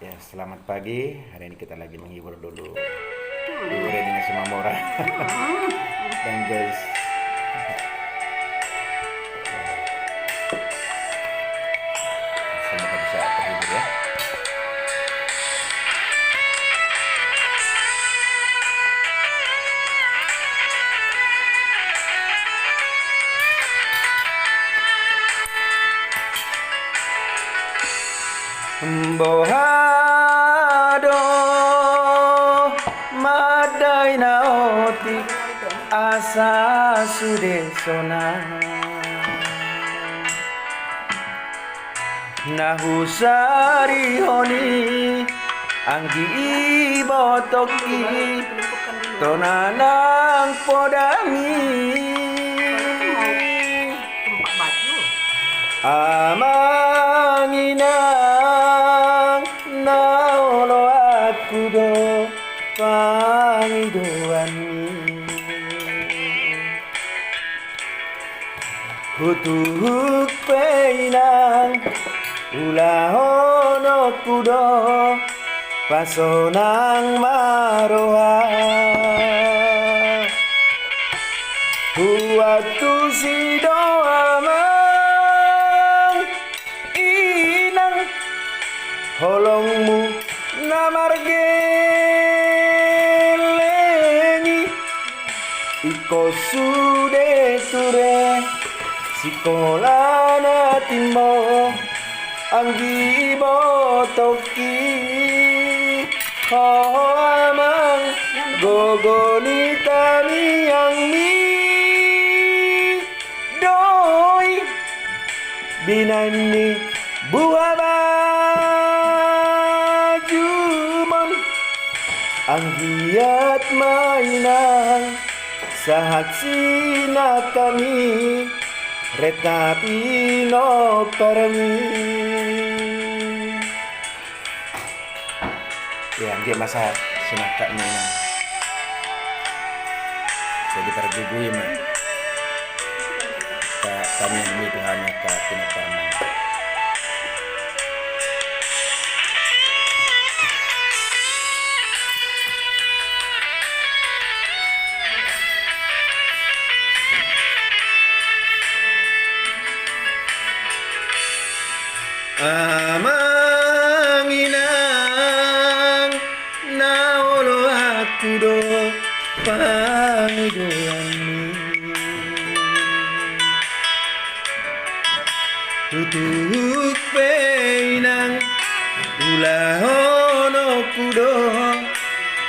Ya, selamat pagi. Hari ini kita lagi menghibur dulu. Dulu Redina Simamora dan Joyce. Semoga bisa terhibur ya. Bohado madai naoti asa sudesona nahusari honi anggi botoki tonanang podami amanginang naolo aku do pangidoani hutuk peinang ulahono kudo pasonang maroha huatu si doamang inang holongmu namargelengi iko sude ture sikolana timo anggi botoki amang gogoni tani yang mi doi binani buah bajumon anggiat mainan sahat sina kami retapi no permi. Ya, dia masa sinaka ni na. Jadi tergugui mah. Kami ini Tuhan ka pinaparman. Amanginang naolo aku do pangidoani tutuk peinang ulahono kudo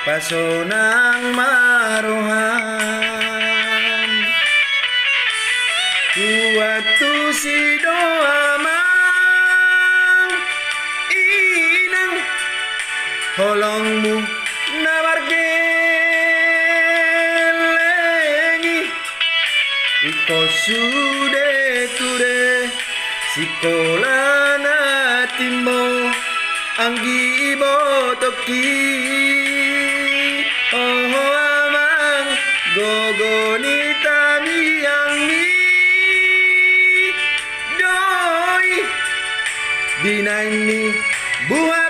pasonang marohan kuatu si doama holongmu namargelengi iko sude ture sikolana timo anggi botoki amang gogoni tani yang mi doi binani buah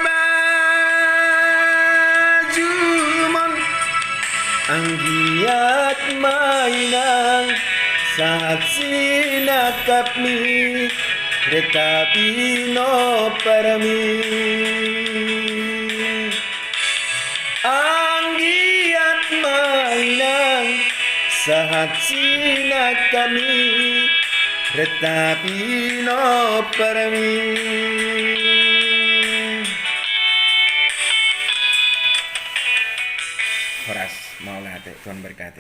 anggiat mainang saat sinakap mi retapi no parami anggiat mainang saat sinakap mi retapi no parami. Horas, maulah Tuhan berkati.